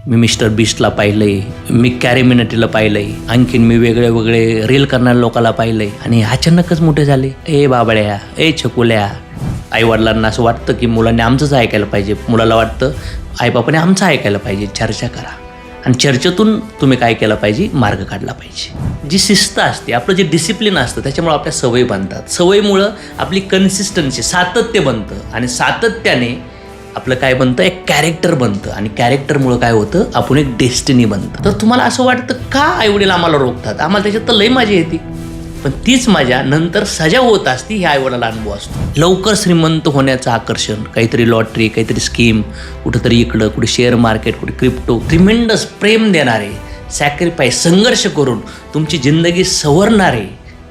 मी mister बीस्टला पाहिलं आहे, मी carry मिनिटीला पाहिलं आहे, आणखीन मी वेगळे वेगळे रील करणाऱ्या लोकांना पाहिलं आहे आणि अचानकच मोठे झाले. ए बाबड्या, ए छकुल्या. आईवडिलांना असं वाटतं की मुलांनी आमचंच ऐकायला पाहिजे, मुलाला वाटतं आईबापाने आमचं ऐकायला पाहिजे. चर्चा करा आणि चर्चेतून तुम्ही काय केलं पाहिजे, मार्ग काढला पाहिजे. जी शिस्त असते, आपलं जे डिसिप्लिन असतं, त्याच्यामुळे आपल्या सवयी बनतात. सवयीमुळं आपली कन्सिस्टन्सी, सातत्य बनतं आणि सातत्याने आपलं काय बनतं, एक कॅरेक्टर बनतं आणि कॅरेक्टरमुळं काय होतं, आपण एक डेस्टिनी बनतं. तर तुम्हाला असं वाटतं का आईवडील आम्हाला रोखतात, आम्हाला त्याच्यात तर लई मजा येते, पण तीच मजा नंतर सजा होत असती, ही आईवडिलाला अनुभव असतो. लवकर श्रीमंत होण्याचं आकर्षण, काहीतरी लॉटरी, काहीतरी स्कीम, कुठंतरी इकडं, कुठे शेअर मार्केट, कुठे क्रिप्टो, ट्रिमेंडस प्रेम देणारे, सॅक्रिफाईस, संघर्ष करून तुमची जिंदगी सवरणारे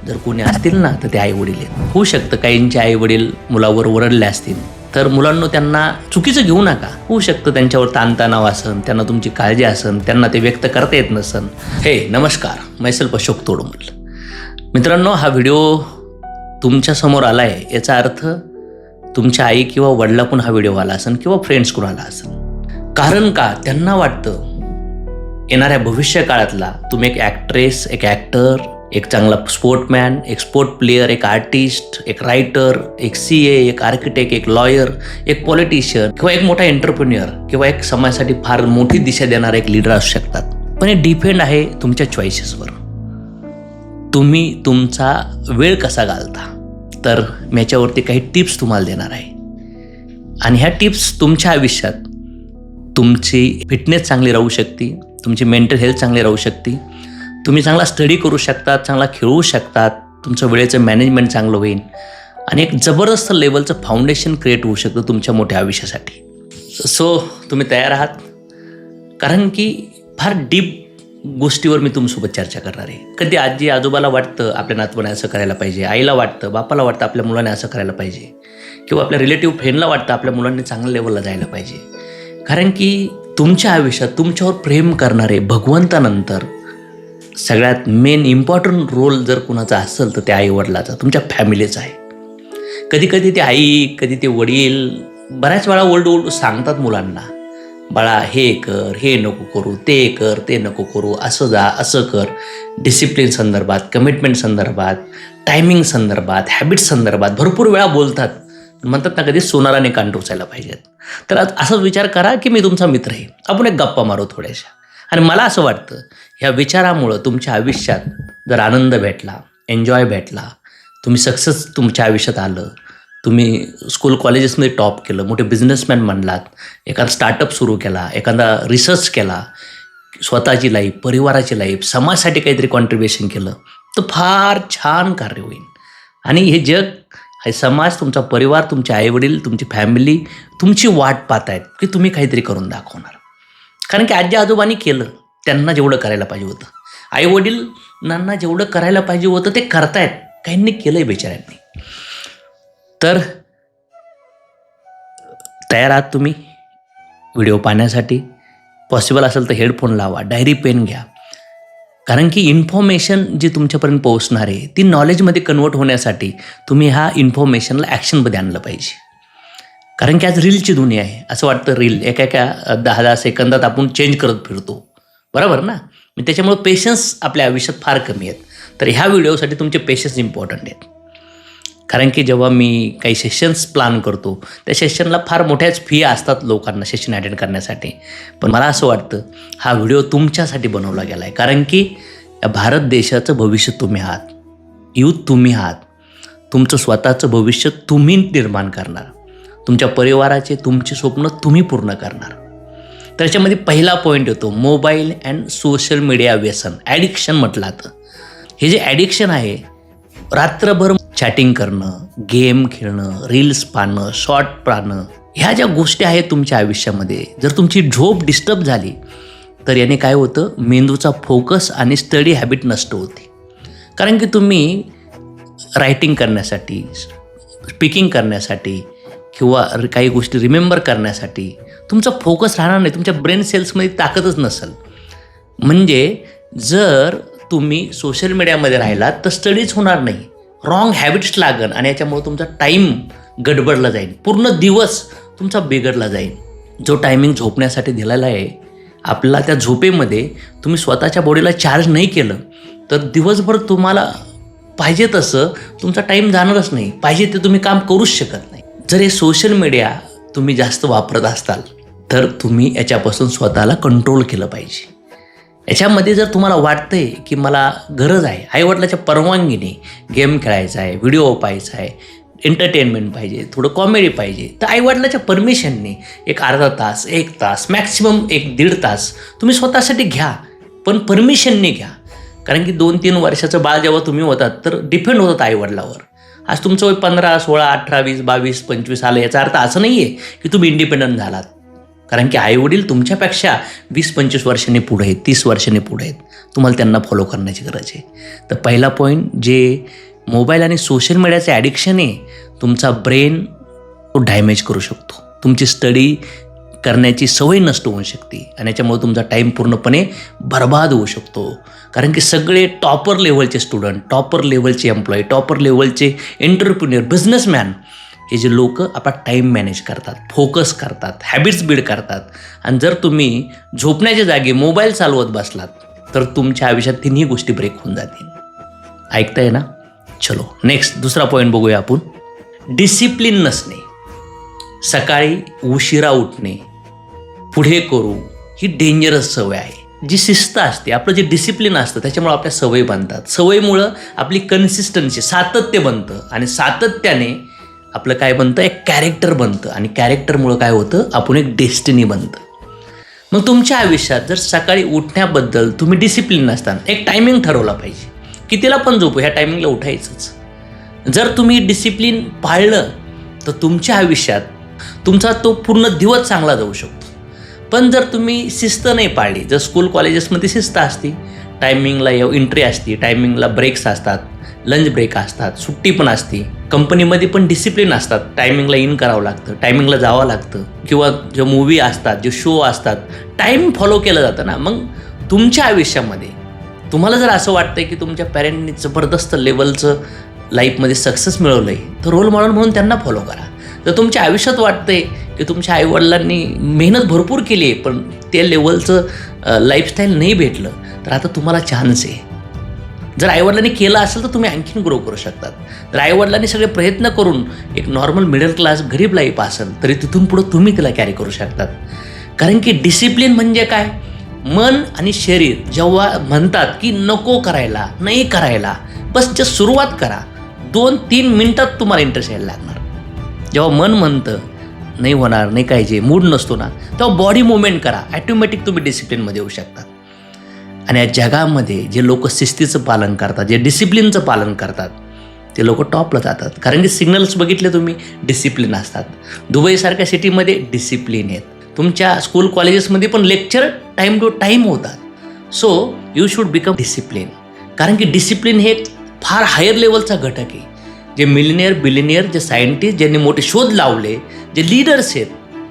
जर कोणी असतील ना, तर ते आईवडील आहेत. होऊ शकतं काहींचे आईवडील मुलावर ओरडले असतील, तर मुलांना त्यांना चुकीचं घेऊ नका. होऊ शकतं त्यांच्यावर ताणतणाव असन, त्यांना तुमची काळजी असन, त्यांना ते व्यक्त करता येत नसन. हे नमस्कार, मैसेल्फ अशोक तोडमल. मित्रांनो, हा व्हिडिओ तुमच्यासमोर आला आहे, याचा अर्थ तुमच्या आई किंवा वडिलाकडून हा व्हिडिओ आला असेल किंवा फ्रेंड्सकडून आला असेल. कारण का, त्यांना वाटतं येणाऱ्या भविष्य काळातला तुम्ही एक ॲक्ट्रेस, एक ॲक्टर, एक चांगला स्पोर्टमॅन, एक स्पोर्ट प्लेयर, एक आर्टिस्ट, एक रायटर, एक CA, एक आर्किटेक्ट, एक लॉयर, एक पॉलिटिशियन किंवा एक मोठा एंटरप्रेन्युअर किंवा एक समाजासाठी फार मोठी दिशा देणारा एक लीडर असू शकतात. पण हे डिपेंड आहे तुमच्या चॉईसेसवर. तुम्ही तुमचा वेळ कसा घालता, तर मी याच्यावरती काही टिप्स तुम्हाला देणार आहे आणि ह्या टिप्स तुमच्या आयुष्यात तुमची फिटनेस चांगली राहू शकते, तुमची मेंटल हेल्थ चांगली राहू शकते, तुम्ही चांगला स्टडी करू शकतात, चांगला खेळू शकतात, तुमचं वेळेचं मॅनेजमेंट चांगलं होईल आणि एक जबरदस्त लेवलचं फाउंडेशन क्रिएट होऊ शकतं तुमच्या मोठ्या आयुष्यासाठी. सो तुम्ही तयार आहात? कारण की फार डीप गोष्टीवर मी तुमच्यासोबत चर्चा करणार आहे. कधी आजी आजोबाला वाटतं आपल्या नातवाने असं करायला पाहिजे, आईला वाटतं, बापाला वाटतं आपल्या मुलाने असं करायला पाहिजे, किंवा आपल्या रिलेटिव्ह फ्रेंडला वाटतं आपल्या मुलांनी चांगल्या लेवलला जायला पाहिजे. कारण की तुमच्या आयुष्यात तुमच्यावर प्रेम करणारे भगवंतानंतर सगळ्यात मेन इम्पॉर्टंट रोल जर कुणाचा असेल तर ते आईवडिलाचा, तुमच्या फॅमिलीचा आहे. कधी कधी ते आई, कधी ते वडील बऱ्याच वेळा ओल्ड सांगतात मुलांना, बाळा हे कर, हे नको करू, ते कर, ते नको करू, असं जा, असं कर. डिसिप्लिन संदर्भात, कमिटमेंट संदर्भात, टायमिंग संदर्भात, हॅबिट संदर्भात भरपूर वेळा बोलतात. म्हणतात ना, कधी सोनाराने कान टोचायला पाहिजेत. तर असाच विचार करा की मी तुमचा मित्र आहे, आपण एक गप्पा मारू थोड्याशा. आणि मला असं वाटतं ह्या विचारामुळं तुमच्या आयुष्यात जर आनंद भेटला, एन्जॉय भेटला, तुम्ही सक्सेस तुमच्या आयुष्यात आलं, तुम्ही स्कूल कॉलेजेसमध्ये टॉप केलं, मोठे बिझनेसमॅन बनलात, एखादा स्टार्टअप सुरू केला, एखादा रिसर्च केला, स्वतःची लाईफ, परिवाराची लाईफ, समाजासाठी काहीतरी कॉन्ट्रीब्युशन केलं, तर फार छान कार्य होईल. आणि हे जग, हे समाज, तुमचा परिवार, तुमचे आईवडील, तुमची फॅमिली तुमची वाट पाहत आहेत की तुम्ही काहीतरी करून दाखवणार. कारण की आजी आजोबांनी केलं, त्यांना जेवढं करायला पाहिजे होतं, आईवडिलांना जेवढं करायला पाहिजे होतं ते करतायत, काहींनी केलं आहे बेचाऱ्यांनी. तर तयार आहात तुम्ही व्हिडिओ पाहण्यासाठी? पॉसिबल असेल तर हेडफोन लावा, डायरी पेन घ्या. कारण की इन्फॉर्मेशन जी तुमच्यापर्यंत पोहोचणार आहे ती नॉलेजमध्ये कन्वर्ट होण्यासाठी तुम्ही ह्या इन्फॉर्मेशनला ॲक्शनमध्ये आणलं पाहिजे. कारण की आज रीलची दुनिया आहे. असं वाटतं रील एका 10 सेकंदात आपण चेंज करत फिरतो, बरोबर ना? मग त्याच्यामुळे पेशन्स आपल्या आयुष्यात फार कमी आहेत. तर ह्या व्हिडिओसाठी तुमचे पेशन्स इम्पॉर्टंट आहेत. कारण की जेव्हा मी काही सेशन्स प्लॅन करतो त्या सेशनला फार मोठ्याच फी असतात लोकांना सेशन अटेंड करण्यासाठी. पण मला असं वाटतं हा व्हिडिओ तुमच्यासाठी बनवला गेला आहे. कारण की या भारत देशाचं भविष्य तुम्ही आहात, यूथ तुम्ही आहात, तुमचं स्वतःचं भविष्य तुम्ही निर्माण करणार, तुमच्या परिवाराचे तुमचे स्वप्न तुम्ही पूर्ण करणार. तर याच्यामध्ये पहिला पॉईंट येतो मोबाईल अँड सोशल मीडिया व्यसन, ॲडिक्शन म्हटलं जातं. हे जे ॲडिक्शन आहे, रात्रभर चॅटिंग करणं, गेम खेळणं, रील्स पाहणं, शॉर्ट पाहणं, ह्या ज्या गोष्टी आहेत तुमच्या आयुष्यामध्ये, जर तुमची झोप डिस्टर्ब झाली तर याने काय होतं, मेंदूचा फोकस आणि स्टडी हॅबिट नष्ट होते. कारण की तुम्ही रायटिंग करण्यासाठी, स्पीकिंग करण्यासाठी किंवा काही गोष्टी रिमेंबर करण्यासाठी तुमचा फोकस राहणार नाही, तुमच्या ब्रेन सेल्समध्ये ताकदच नसेल. म्हणजे जर तुम्ही सोशल मीडियामध्ये राहिलात तर स्टडीज होणार नाही, रॉंग हॅबिट्स लागन आणि याच्यामुळे तुमचा टाईम गडबडला जाईल, पूर्ण दिवस तुमचा बिघडला जाईल. जो टायमिंग झोपण्यासाठी दिलेला आहे आपला त्या झोपेमध्ये तुम्ही स्वतःच्या बॉडीला चार्ज नाही केलं तर दिवसभर तुम्हाला पाहिजे तसं तुमचा टाईम जाणारच नाही, पाहिजे ते तुम्ही काम करूच शकत नाही. जर हे सोशल मीडिया तुम्ही जास्त वापरत असाल तर तुम्ही याच्यापासून स्वतःला कंट्रोल केलं पाहिजे. याच्यामध्ये जर तुम्हाला वाटतंय की मला गरज आहे आईवडिलाच्या परवानगीने गेम खेळायचा आहे, व्हिडिओ पाहायचा आहे, एंटरटेनमेंट पाहिजे, थोडं कॉमेडी पाहिजे, तर आईवडिलाच्या परमिशनने एक अर्धा तास, 1 तास, मॅक्सिमम 1-1.5 तास तुम्ही स्वतःसाठी घ्या, पण परमिशनने घ्या. कारण की 2-3 वर्षाचं बाळ जेव्हा तुम्ही होतात तर डिपेंड होतात आईवडिलावर. आज तुमचं वय 15, 16, 18, 20, 22, 25 आलं, याचा अर्थ असं नाही आहे की तुम्ही इंडिपेंडंट झालात. कारण की आईवडील तुमच्यापेक्षा 20-25 वर्षांनी पुढे आहेत, 30 वर्षांनी पुढे आहेत. तुम्हाला त्यांना फॉलो करण्याची गरज आहे. तर पहिला पॉईंट, जे मोबाईल आणि सोशल मीडियाचे ॲडिक्शन आहे, तुमचा ब्रेन तो डॅमेज करू शकतो, तुमची स्टडी करण्याची सवय नष्ट होऊ शकते आणि याच्यामुळे तुमचा टाईम पूर्णपणे बर्बाद होऊ शकतो. कारण की सगळे टॉपर लेवलचे स्टुडंट, टॉपर लेवलचे एम्प्लॉई, टॉपर लेवलचे एंटरप्रिन्युअर, बिझनेसमॅन, हे जे लोक आपला टाईम मॅनेज करतात, फोकस करतात, हॅबिट्स बिल्ड करतात. आणि जर तुम्ही झोपण्याच्या जागी मोबाईल चालवत बसलात तर तुमच्या आयुष्यात तिन्ही गोष्टी ब्रेक होऊन जातील. ऐकताय ना? चलो नेक्स्ट दुसरा पॉईंट बघूया आपण. डिसिप्लिन नसणे, सकाळी उशिरा उठणे, पुढे करू, ही डेंजरस सवय आहे. जी शिस्त असते, आपलं जे डिसिप्लिन असतं, त्याच्यामुळे आपल्या सवयी बनतात. सवयीमुळं आपली कन्सिस्टन्सी, सातत्य बनतं आणि सातत्याने आपलं काय बनतं, एक कॅरेक्टर बनतं आणि कॅरेक्टरमुळं काय होतं, आपण एक डेस्टिनी बनतं. मग तुमच्या आयुष्यात जर सकाळी उठण्याबद्दल तुम्ही डिसिप्लिन नसताना, एक टायमिंग ठरवला पाहिजे, कितीला पण झोपू, ह्या टायमिंगला उठायचंच. जर तुम्ही डिसिप्लिन पाळलं तर तुमच्या आयुष्यात तुमचा तो पूर्ण दिवस चांगला जाऊ शकतो. पण जर तुम्ही शिस्त नाही पाळली, जर स्कूल कॉलेजेसमध्ये शिस्त असते, टायमिंगला एंट्री असते, टायमिंगला ब्रेक्स असतात, लंच ब्रेक असतात, सुट्टी पण असते, कंपनीमध्ये पण डिसिप्लिन असतात, टायमिंगला इन करावं लागतं, टायमिंगला जावं लागतं, किंवा जे मूवी असतात, जे शो असतात, टाईम फॉलो केलं जातं ना. मग तुमच्या आयुष्यामध्ये तुम्हाला जर असं वाटतंय की तुमच्या पॅरेंटनी जबरदस्त लेवलचं लाईफमध्ये सक्सेस मिळवलं आहे तर रोल मॉडेल म्हणून त्यांना फॉलो करा. जर तुमच्या आयुष्यात वाटतंय की तुमच्या आईवडिलांनी मेहनत भरपूर केली आहे पण त्या लेवलचं लाईफस्टाईल नाही भेटलं तर आता तुम्हाला चान्स आहे. जर आईवडिलांनी केलं असेल तर तुम्ही आणखीन ग्रो करू शकतात. जर आईवडिलांनी सगळे प्रयत्न करून एक नॉर्मल मिडल क्लास गरीब लाईफ असेल तरी तिथून पुढं तुम्ही तिला कॅरी करू शकतात. कारण की डिसिप्लिन म्हणजे काय, मन आणि शरीर जेव्हा म्हणतात की नको करायला, नाही करायला, बस जस्ट सुरुवात करा, 2-3 मिनटात तुम्हाला इंटरेस्ट यायला लागणार. जेव्हा मन म्हणतं नाही होणार, नाही पाहिजे, मूड नसतो ना, तेव्हा बॉडी मुवमेंट करा, ॲटोमॅटिक तुम्ही डिसिप्लिनमध्ये येऊ शकता. आणि या जगामध्ये जे लोक शिस्तीचं पालन करतात, जे डिसिप्लिनचं पालन करतात, ते लोक टॉपला जातात. कारण की सिग्नल्स बघितले तुम्ही, डिसिप्लिन असतात. दुबईसारख्या सिटीमध्ये डिसिप्लिन आहेत. तुमच्या स्कूल कॉलेजेसमध्ये पण लेक्चर टाईम टू टाईम होतात. So you should become discipline. कारण की डिसिप्लिन हे फार हायर लेवलचा घटक आहे. जे मिलिनियर, बिलिनियर, जे सायंटिस्ट, ज्यांनी मोठे शोध लावले, जे लीडर्स आहेत,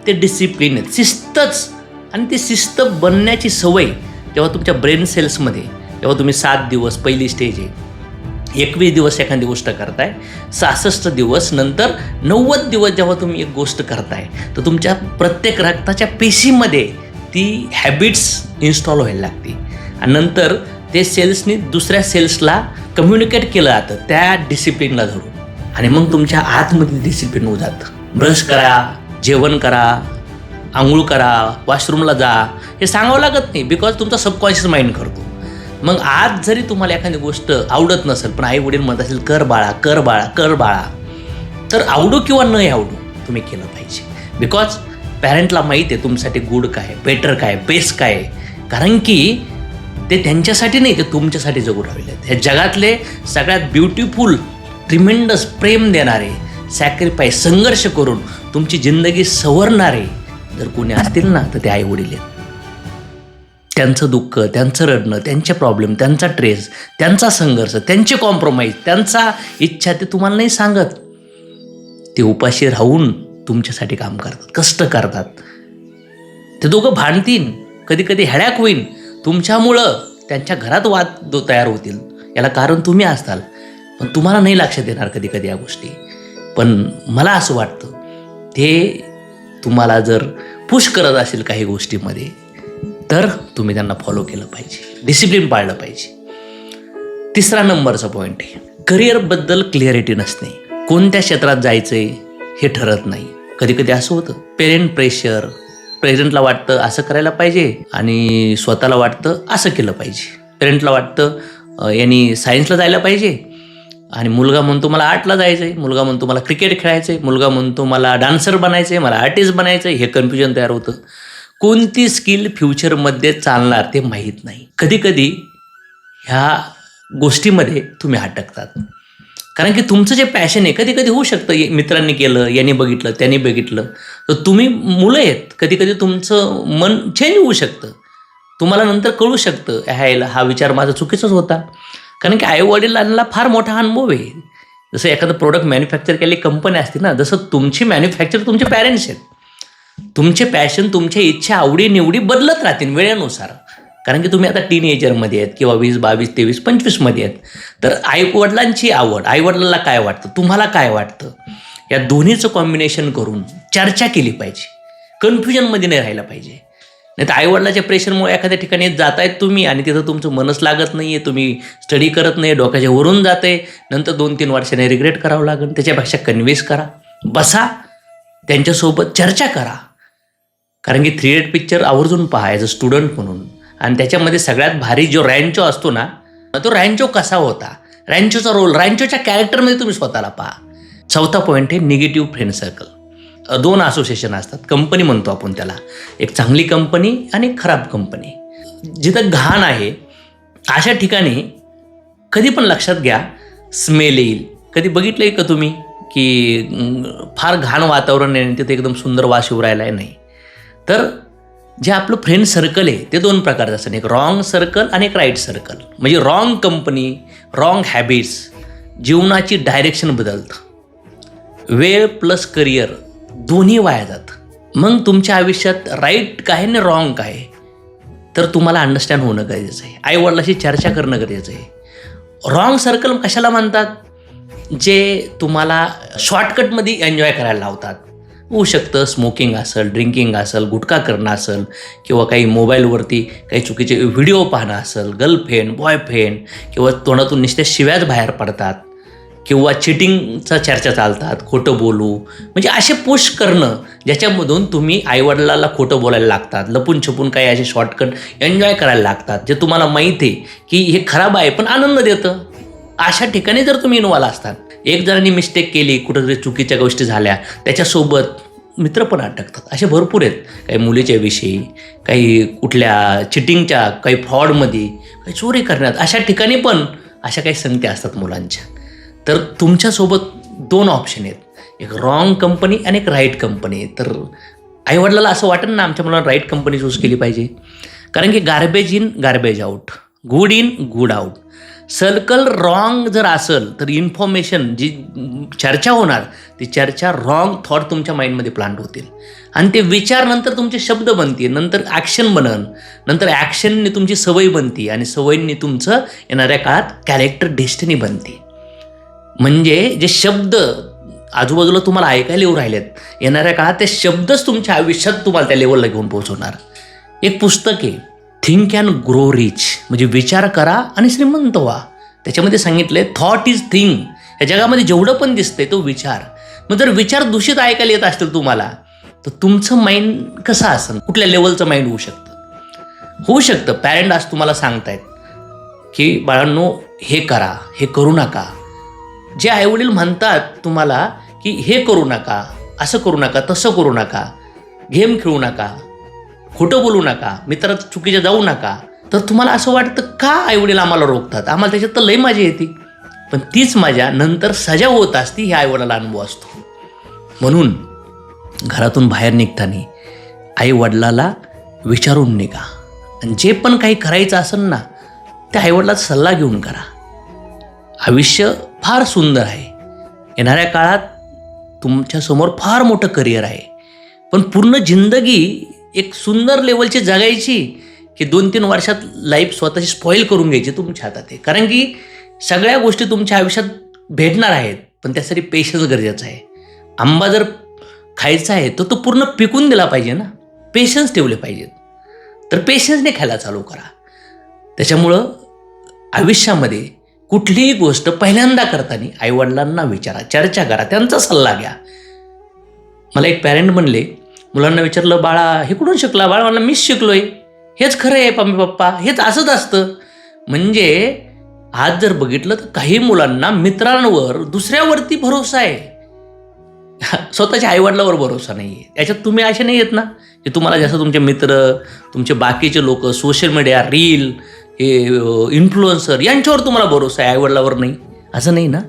ते डिसिप्लिन आहेत. शिस्तच, आणि ती शिस्त बनण्याची सवय जेव्हा तुमच्या ब्रेन सेल्समध्ये, जेव्हा तुम्ही 7 दिवस पहिली स्टेज आहे, 21 दिवस एखादी गोष्ट करताय, 66 दिवस, नंतर 90 दिवस जेव्हा तुम्ही एक गोष्ट करताय तर तुमच्या प्रत्येक रक्ताच्या पेशीमध्ये ती हॅबिट्स इन्स्टॉल व्हायला लागते आणि नंतर ते सेल्सनी दुसऱ्या सेल्सला कम्युनिकेट केलं जातं त्या डिसिप्लिनला धरून. आणि मग तुमच्या आतमध्ये डिसिप्लिन होऊ जातं. ब्रश करा, जेवण करा, आंघोळ करा, वॉशरूमला जा, हे सांगावं लागत नाही, बिकॉज तुमचा सबकॉन्शियस माइंड करतो. मग आज जरी तुम्हाला एखादी गोष्ट आवडत नसेल पण आई वडील म्हणत असेल कर बाळा, कर बाळा, कर बाळा, तर आवडू किंवा न आवडू तुम्ही केलं पाहिजे. बिकॉज पॅरेंटला माहीत आहे तुमच्यासाठी गुड काय, बेटर काय, बेस्ट काय. कारण की ते त्यांच्यासाठी नाही, ते तुमच्यासाठी जगू राहिले. ह्या जगातले सगळ्यात ब्युटिफुल, ट्रिमेंडस, प्रेम देणारे, सॅक्रिफाईस, संघर्ष करून तुमची जिंदगी सवरणारे जर कोणी असतील ना तर ते आई वडील आहेत. त्यांचं दुःख, त्यांचं रडणं, त्यांचे प्रॉब्लेम, त्यांचा ट्रेस, त्यांचा संघर्ष, त्यांचे कॉम्प्रोमाइज, त्यांचा इच्छा ते तुम्हाला नाही सांगत. ते उपाशी राहून तुमच्यासाठी काम करतात, कष्ट करतात. ते दोघं भांडतील, कधी कधी हॅडॅक होईल तुमच्यामुळं, त्यांच्या घरात वाद तयार होतील, याला कारण तुम्ही असताल, पण तुम्हाला नाही लक्षात येणार कधी कधी या गोष्टी. पण मला असं वाटतं ते तुम्हाला जर पुश करत असेल काही गोष्टीमध्ये तर तुम्ही त्यांना फॉलो केलं पाहिजे, डिसिप्लिन पाळलं पाहिजे. तिसरा नंबरचा पॉईंट आहे, करिअरबद्दल क्लिअरिटी नसणे. कोणत्या क्षेत्रात जायचंय हे ठरत नाही. कधी कधी असं होतं, पेरेंट प्रेशर, पेरेंटला वाटतं असं करायला पाहिजे आणि स्वतःला वाटतं असं केलं पाहिजे. पेरेंटला वाटतं यांनी सायन्सला जायला पाहिजे आणि मुलगा म्हणतो मला आर्टला जायचं आहे, मुलगा म्हणतो मला क्रिकेट खेळायचं आहे, मुलगा म्हणतो मला डान्सर बनायचं आहे, मला आर्टिस्ट बनायचं आहे. हे कन्फ्युजन तयार होतं. कोणती स्किल फ्युचरमध्ये चालणार ते माहीत नाही. कधी कधी ह्या गोष्टीमध्ये तुम्ही अटकतात, कारण की तुमचं जे पॅशन आहे कधी कधी होऊ शकतं मित्रांनी केलं, यांनी बघितलं, त्यांनी बघितलं, तर तुम्ही मुलं आहेत, कधी कधी तुमचं मन चेंज होऊ शकतं. तुम्हाला नंतर कळू शकतं ह्याला हा विचार माझा चुकीचाच होता. कारण की आईवडिलांना फार मोठा अनुभव आहे. जसं एखादं प्रोडक्ट मॅन्युफॅक्चर केलेली कंपनी असते ना, जसं तुमची मॅन्युफॅक्चर तुमचे पॅरेंट्स आहेत. तुमचे पॅशन, तुमच्या इच्छा, आवडी निवडी बदलत राहतील वेळेनुसार. कारण की तुम्ही आता टीनएजरमध्ये आहेत किंवा 20, 22, 23, 25मध्ये आहेत. तर आईवडिलांची आवड, आईवडिलांना काय वाटतं, तुम्हाला काय वाटतं, या दोन्हीचं कॉम्बिनेशन करून चर्चा केली पाहिजे. कन्फ्युजनमध्ये नाही राहायला पाहिजे. नाही तर आईवडिलाच्या प्रेशरमुळे एखाद्या ठिकाणी जात आहेत तुम्ही आणि तिथं तुमचं मनच लागत नाही आहे, तुम्ही स्टडी करत नाही, डोक्याच्या वरून जाते, नंतर 2-3 वर्षाने रिग्रेट करावं लागेल. त्याच्यापेक्षा कन्व्हिन्स करा, बसा, त्यांच्यासोबत चर्चा करा. कारण की 3 इडियट पिक्चर आवर्जून पहा ॲज अ स्टुडंट म्हणून. आणि त्याच्यामध्ये सगळ्यात भारी जो रॅन्चो असतो ना, तो रॅन्चो कसा होता, रॅन्चोचा रोल, रॅन्चोच्या कॅरेक्टरमध्ये तुम्ही स्वतःला पहा. चौथा पॉईंट आहे निगेटिव्ह फ्रेंड सर्कल. 2 असोसिएशन असतात, कंपनी म्हणतो आपण त्याला, एक चांगली कंपनी आणि एक खराब कंपनी. जिथं घाण आहे अशा ठिकाणी कधी पण लक्षात घ्या स्मेल येईल. कधी बघितलं आहे का तुम्ही की फार घाण वातावरण आहे तिथे एकदम सुंदर वास येऊ राहिला आहे? नाही. तर जे आपलं फ्रेंड सर्कल आहे ते 2 प्रकारचं असतं, एक रॉंग सर्कल आणि एक राईट सर्कल. म्हणजे रॉंग कंपनी, रॉंग हॅबिट्स, जीवनाची डायरेक्शन बदलतं. वेळ प्लस करिअर दोन्ही वाया जातं. मग तुमच्या आयुष्यात राईट काय आणि रॉंग काय तर तुम्हाला अंडरस्टँड होणं गरजेचं आहे. आईवडिलाशी चर्चा करणं गरजेचं आहे. रॉंग सर्कल कशाला म्हणतात? जे तुम्हाला शॉर्टकटमध्ये एन्जॉय करायला लावतात. होऊ शकतं स्मोकिंग असेल, ड्रिंकिंग असेल, गुटखा करणं असेल, किंवा काही मोबाईलवरती काही चुकीचे व्हिडिओ पाहणं असेल, गर्लफ्रेंड, बॉयफ्रेंड, किंवा तोंडातून नुसत्या शिव्याच बाहेर पडतात, किंवा चिटिंगचा चर्चा चालतात, खोटं बोलू, म्हणजे असे पुश करणं ज्याच्यामधून तुम्ही आईवडिलाला खोटं बोलायला लागतात, लपून छपून काही असे शॉर्टकट एन्जॉय करायला लागतात, जे तुम्हाला माहिती आहे की हे खराब आहे पण आनंद देतं. अशा ठिकाणी जर तुम्ही इन्व्हॉल्व असतात, एक जणांनी मिस्टेक केली, कुठंतरी चुकीच्या गोष्टी झाल्या, त्याच्यासोबत मित्र पण अटकतात. असे भरपूर आहेत. काही मुलीच्या विषयी, काही कुठल्या चिटिंगच्या, काही फ्रॉडमध्ये, काही चोरी करण्यात, अशा ठिकाणी पण अशा काही संगती असतात मुलांच्या. तर तुमच्यासोबत 2 ऑप्शन आहेत, एक रॉंग कंपनी आणि एक राईट कंपनी. तर आईवडिलाला असं वाटत ना आमच्या मुलांना राईट कंपनी चूज केली पाहिजे. कारण की garbage in garbage out, good in good out. Circle wrong जर असेल तर इन्फॉर्मेशन जी चर्चा होणार ती चर्चा रॉंग थॉट तुमच्या माइंडमध्ये प्लांट होतील आणि ते विचार नंतर तुमचे शब्द बनतील, नंतर ॲक्शन बनन, नंतर ॲक्शनने तुमची सवय बनती आणि सवयींनी तुमचं येणाऱ्या काळात कॅरेक्टर डेस्टिनी बनते. म्हणजे जे शब्द आजूबाजूला तुम्हाला ऐकायला येऊ राहिलेत, येणाऱ्या काळात ते शब्दच तुमच्या आयुष्यात तुम्हाला त्या लेवलला घेऊन पोहोचवणार. एक पुस्तक आहे थिंक अँड ग्रो रिच, म्हणजे विचार करा आणि श्रीमंत व्हा. त्याच्यामध्ये सांगितलंय थॉट इज थिंग. या जगामध्ये जेवढं पण दिसतंय तो विचार. मग जर विचार दूषित ऐकायला येत असतील तुम्हाला तर तुमचं माइंड कसं असेल, कुठल्या लेवलचं माइंड होऊ शकतं. पॅरेंट आज तुम्हाला सांगतायत की बाळांनो हे करा, हे करू नका. जे आईवडील म्हणतात तुम्हाला की हे करू नका, असं करू नका, तसं करू नका, गेम खेळू नका, खोटं बोलू नका, मित्रात चुकीच्या जाऊ नका, तर तुम्हाला असं वाटतं का आईवडील आम्हाला रोखतात, आम्हाला त्याच्यात तर लई मजा येते. पण तीच मजा नंतर सजा होत असती, ही आईवडिलाला अनुभव असतो. म्हणून घरातून बाहेर निघताना आईवडिलाला विचारून निघा आणि जे पण काही करायचं असेल ना त्या आईवडिलाचा सल्ला घेऊन करा. आयुष्य फार सुंदर आहे. येणाऱ्या काळात तुमच्यासमोर फार मोठं करिअर आहे, पण पूर्ण जिंदगी एक सुंदर लेवलची जगायची की 2-3 वर्षात लाईफ स्वतःची स्पॉईल करून घ्यायची तुमच्या हातात आहे. कारण की सगळ्या गोष्टी तुमच्या आयुष्यात भेटणार आहेत, पण त्यासाठी पेशन्स गरजेचं आहे. आंबा जर खायचा आहे तर तो पूर्ण पिकून दिला पाहिजे ना, पेशन्स ठेवले पाहिजेत. तर पेशन्सने खायला चालू करा. त्याच्यामुळं आयुष्यामध्ये कुठलीही गोष्ट पहिल्यांदा करताना आईवडिलांना विचारा, चर्चा करा, त्यांचा सल्ला घ्या. मला एक पॅरेंट म्हणले, मुलांना विचारलं, बाळा हे कुठून शिकला? बाळा म्हणलं, मीच शिकलोय. हेच खरं आहे मम्मी पप्पा, हेच असंच असतं. म्हणजे आज जर बघितलं तर काही मुलांना मित्रांवर दुसऱ्यावरती भरोसा आहे, स्वतःच्या आईवडिलावर भरोसा नाही आहे. याच्यात तुम्ही असे नाही आहेत ना की तुम्हाला जास्त तुमचे मित्र, तुमचे बाकीचे लोक, सोशल मीडिया, रील, हे इन्फ्लुएन्सर यांच्यावर तुम्हाला भरोसा आहे, आईवडिलावर नाही, असं नाही ना.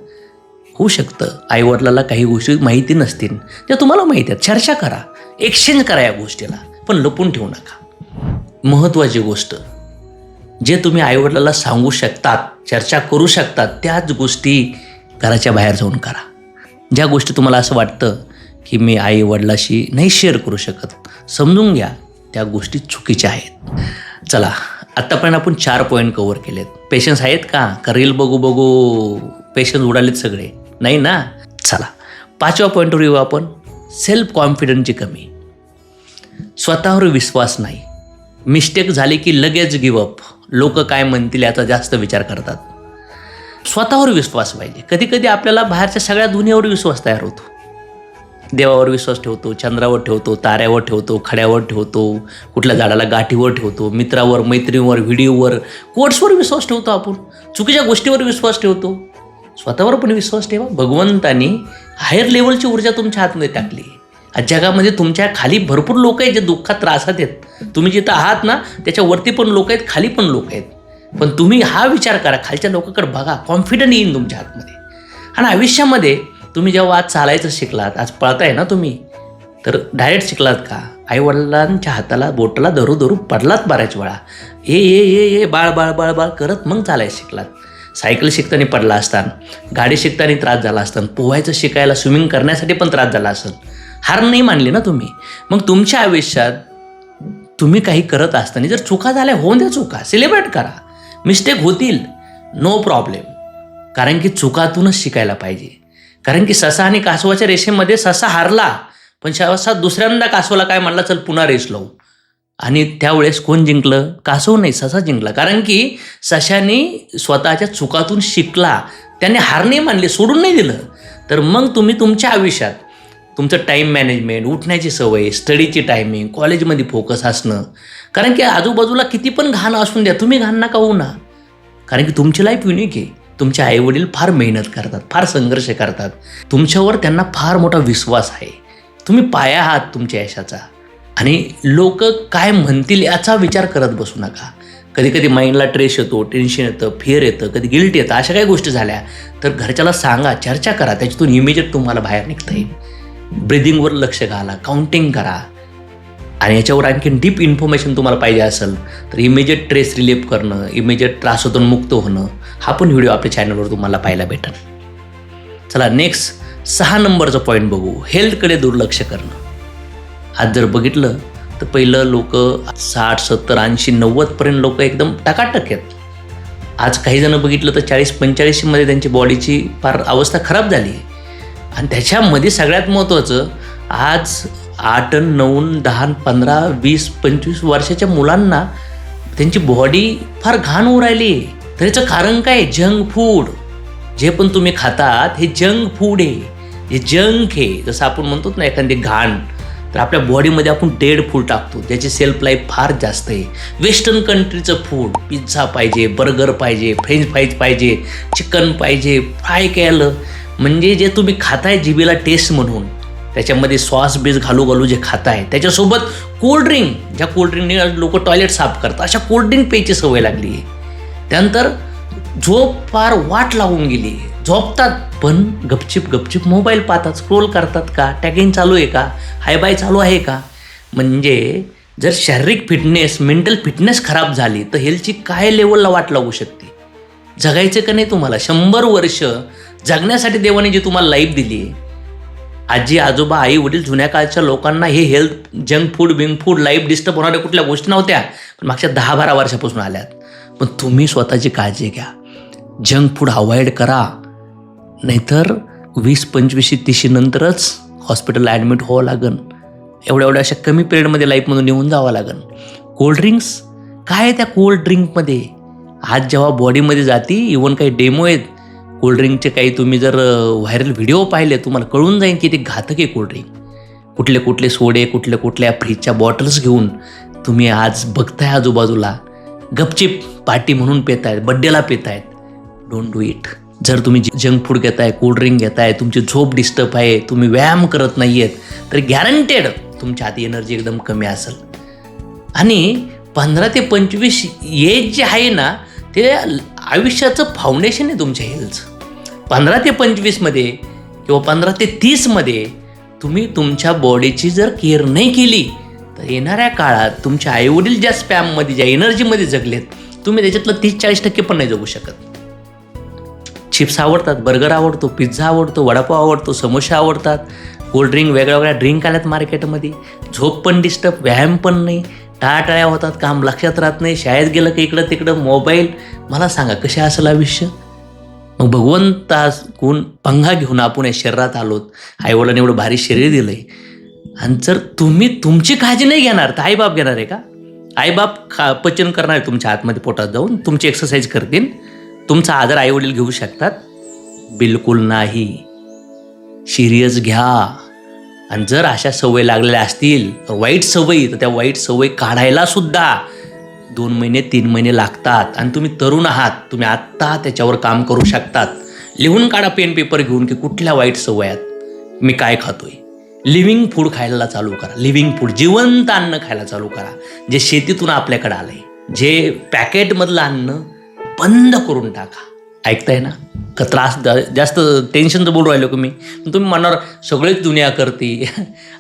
होऊ शकतं आईवडिलाला काही गोष्टी माहिती नसतील, त्या तुम्हाला माहिती आहेत. चर्चा करा, एक्सचेंज करा या गोष्टीला, पण लपून ठेवू नका. महत्त्वाची गोष्ट, जे तुम्ही आईवडिलाला सांगू शकतात, चर्चा करू शकतात, त्याच गोष्टी घराच्या बाहेर जाऊन करा. ज्या गोष्टी तुम्हाला असं वाटतं की मी आईवडिलाशी नाही शेअर करू शकत, समजून घ्या त्या गोष्टी चुकीच्या आहेत. चला, आत्तापर्यंत आपण 4 पॉईंट कव्हर केलेत. पेशन्स आहेत का रील बघू बघू पेशन्स उडालेत सगळे? नाही ना. चला, 5व्या पॉईंटवर येऊ आपण. सेल्फ कॉन्फिडन्सची कमी, स्वतःवर विश्वास नाही, मिस्टेक झाली की लगेच गिवअप, लोक काय म्हणतील याचा जास्त विचार करतात. स्वतःवर विश्वास पाहिजे. कधी कधी आपल्याला बाहेरच्या सगळ्या दुनियावर विश्वास तयार होतो. देवावर विश्वास ठेवतो, चंद्रावर ठेवतो, ताऱ्यावर ठेवतो, खड्यावर ठेवतो, कुठल्या झाडाला गाठीवर ठेवतो, मित्रावर, मैत्रिणीवर, व्हिडिओवर, कोट्सवर विश्वास ठेवतो, आपण चुकीच्या गोष्टीवर विश्वास ठेवतो. स्वतःवर पण विश्वास ठेवा. भगवंतानी हायर लेवलची ऊर्जा तुमच्या हातमध्ये टाकली. आज जगामध्ये तुमच्या खाली भरपूर लोक आहेत जे दुःखात त्रासात आहेत. तुम्ही जिथं आहात ना त्याच्यावरती पण लोक आहेत, खाली पण लोक आहेत. पण तुम्ही हा विचार करा, खालच्या लोकांकडे बघा, कॉन्फिडंट येईन तुमच्या हातमध्ये. आणि आयुष्यामध्ये तुम्ही जेव्हा आज चालायचं शिकलात, आज पळताय ना तुम्ही, तर डायरेक्ट शिकलात का? आईवडिलांच्या हाताला बोटाला धरू धरू पडलात बऱ्याच वेळा, ए बाळ बाळ बाळ बाळ करत मग चालायचं शिकलात. सायकल शिकताना पडला असताना, गाडी शिकताना त्रास झाला असताना, पोहायचं शिकायला, स्विमिंग करण्यासाठी पण त्रास झाला असेल. हार नाही मानली ना तुम्ही. मग तुमच्या आयुष्यात तुम्ही काही करत असताना जर चुका झाल्या, होऊन द्या चुका, सेलिब्रेट करा. मिस्टेक होतील, नो प्रॉब्लेम, कारण की चुकातूनच शिकायला पाहिजे. कारण की ससा आणि कासवाच्या रेषेमध्ये ससा हारला, पण ससा दुसऱ्यांदा कासवाला काय म्हणला, चल पुन्हा रेस लावू. आणि त्यावेळेस कोण जिंकलं? कासव नाही, ससा जिंकला. कारण की सशाने स्वतःच्या चुकातून शिकला, त्याने हार नाही मानली, सोडून नाही दिलं. तर मग तुम्ही तुमच्या आयुष्यात तुमचं टाईम मॅनेजमेंट, उठण्याची सवय, स्टडीची टायमिंग, कॉलेजमध्ये फोकस असणं. कारण की आजूबाजूला किती पण घाण असून द्या, तुम्ही घाण नका होऊ ना. कारण की तुमची लाईफ युनिक आहे. तुमचे आईवडील फार मेहनत करतात, फार संघर्ष करतात, तुमच्यावर त्यांना फार मोठा विश्वास आहे. तुम्ही पाया आहात तुमच्या यशाचा. आणि लोक काय म्हणतील याचा विचार करत बसू नका. कधी कधी माइंडला ट्रेस येतो, टेन्शन येतं, फिअर येतं, कधी गिल्ट येतं. अशा काही गोष्टी झाल्या तर घरच्याला सांगा, चर्चा करा, त्याच्यातून इमिजिएट तुम्हाला बाहेर निघता येईल. ब्रिदिंगवर लक्ष घाला, काउंटिंग करा. आणि याच्यावर आणखी डीप इन्फॉर्मेशन तुम्हाला पाहिजे असेल तर इमिजिएट ट्रेस रिलीफ करणं, इमिजिएट त्रासातून मुक्त होणं, हा पण व्हिडिओ आपल्या चॅनलवर तुम्हाला पाहायला भेटेल. चला, नेक्स्ट 6 नंबरचा पॉईंट बघू. हेल्थकडे दुर्लक्ष करणं. आज जर बघितलं तर पहिलं लोक 60, 70, 80, 90पर्यंत लोक एकदम टकाटक आहेत. आज काही जण बघितलं तर 40-45 मध्ये त्यांची बॉडीची फार अवस्था खराब झाली. आणि त्याच्यामध्ये सगळ्यात महत्त्वाचं, आज 8, 9, 10, 15, 20, 25 वर्षाच्या मुलांना त्यांची बॉडी फार घाण होऊ राहिली. तर याचं कारण काय? Junk food. जे पण तुम्ही खातात हे जंक फूड आहे, हे जंक आहे. जसं आपण म्हणतो ना एखादी घाण, तर आपल्या बॉडीमध्ये आपण डेड फूड टाकतो, ज्याची सेल्फ लाईफ फार जास्त आहे. वेस्टर्न कंट्रीचं फूड, पिझ्झा पाहिजे, बर्गर पाहिजे, फ्रेंच फ्राईज पाहिजे, चिकन पाहिजे, फ्राय केलं, म्हणजे जे तुम्ही खाताय जिभेला टेस्ट म्हणून, त्याच्यामध्ये सॉस बेस घालू घालू जे खाताय, त्याच्यासोबत कोल्ड्रिंक, ज्या कोल्ड्रिंकने लोक टॉयलेट साफ करतात, अशा कोल्ड्रिंक प्यायची सवय लागली आहे. त्यानंतर झोप फार वाट लागून गेली. झोपतात पण गपचिप मोबाईल पाहतात, स्क्रोल करतात का, टॅगिंग चालू आहे का, हाय बाय चालू आहे का. म्हणजे जर शारीरिक फिटनेस, मेंटल फिटनेस खराब झाली तर हेल्थची काय लेवलला वाट लागू शकते. जगायचं का नाही तुम्हाला? 100 वर्ष जगण्यासाठी देवाने जी तुम्हाला लाईफ दिली आहे. आजी आजोबा, आई वडील, जुन्या काळच्या लोकांना हे हेल्थ, जंक फूड, बिंक फूड, लाईफ डिस्टर्ब होणाऱ्या कुठल्या गोष्टी नव्हत्या, पण मागच्या 10-12 वर्षापासून आल्यात. पण तुम्ही स्वतःची काळजी घ्या, जंक फूड अवॉइड करा, नाहीतर 20, 25, 30 नंतरच हॉस्पिटलला ॲडमिट व्हावं लागेल. एवढ्या अशा कमी पिरियडमध्ये लाईफमधून निघून जावं लागेल. कोल्ड्रिंक्स काय आहे त्या कोल्ड ड्रिंकमध्ये? आज जेव्हा बॉडीमध्ये जाती, इवन काही डेमो आहेत कोल्ड्रिंकचे, काही तुम्ही जर व्हायरल व्हिडिओ पाहिले तुम्हाला कळून जाईल की ते घातक आहे कोल्ड्रिंक. कुठले कुठले सोडे, कुठल्या फ्रीजच्या बॉटल्स घेऊन तुम्ही आज बघताय आजूबाजूला, गपचिप पार्टी म्हणून पेतायत, बड्डेला पेतायत. Don't do it. जर तुम्ही जंक फूड घेताय, कोल्ड्रिंक घेताय, तुमची झोप डिस्टर्ब आहे, तुम्ही व्यायाम करत नाही आहेत, तर गॅरंटेड तुमच्या हाती एनर्जी एकदम कमी असेल. आणि 15 ते 25 एज जे आहे ना, ते आयुष्याचं फाउंडेशन आहे तुमच्या हेल्थचं. 15 ते 25मध्ये किंवा 15 ते 30मध्ये तुम्ही तुमच्या बॉडीची जर केअर नाही केली तर येणाऱ्या काळात तुमच्या आईवडील ज्या स्पॅममध्ये, ज्या एनर्जीमध्ये जगलेत, तुम्ही त्याच्यातलं 30-40% पण नाही जगू शकत. चिप्स आवडतात, बर्गर आवडतो, पिझ्झा आवडतो, वडापाव आवडतो, समोसा आवडतात, कोल्ड्रिंक, वेगळ्या ड्रिंक आल्यात मार्केटमध्ये, झोप पण डिस्टर्ब, व्यायाम पण नाही, टाळाटाळ्या होतात, काम लक्षात राहत नाही, शाळेत गेलं की इकडं तिकडं मोबाईल. मला सांगा कसे असेल आयुष्य? मग भगवंताकडून पंगा घेऊन आपण या शरीरात आलोत, आईवडिलांनी एवढं भारी शरीर दिलंय, आणि जर तुम्ही तुमची काळजी नाही घेणार तर आईबाप घेणार आहे का? आईबाप पचन करणार आहे तुमच्या आतमध्ये, पोटात जाऊन तुमची एक्सरसाइज करतील, तुमचा आदर आईवडील घेऊ शकतात? बिलकुल नाही. सिरियस घ्या. आणि जर अशा सवय लागलेल्या असतील, वाईट सवयी, तर त्या वाईट सवयी काढायला सुद्धा 2 महिने 3 महिने लागतात. आणि तुम्ही तरुण आहात, तुम्ही आत्ता त्याच्यावर काम करू शकतात. लिहून काढा पेन पेपर घेऊन की कुठल्या वाईट सवयात मी काय खातोय. लिव्हिंग फूड खायला चालू करा. लिव्हिंग फूड, जिवंत अन्न खायला चालू करा, जे शेतीतून आपल्याकडे आलंय. जे पॅकेटमधलं अन्न बंद करून टाका. ऐकताय ना? का त्रास जास्त टेन्शनचं बोलू राहिलो की मी? तुम्ही म्हणणार सगळीच दुनिया करते.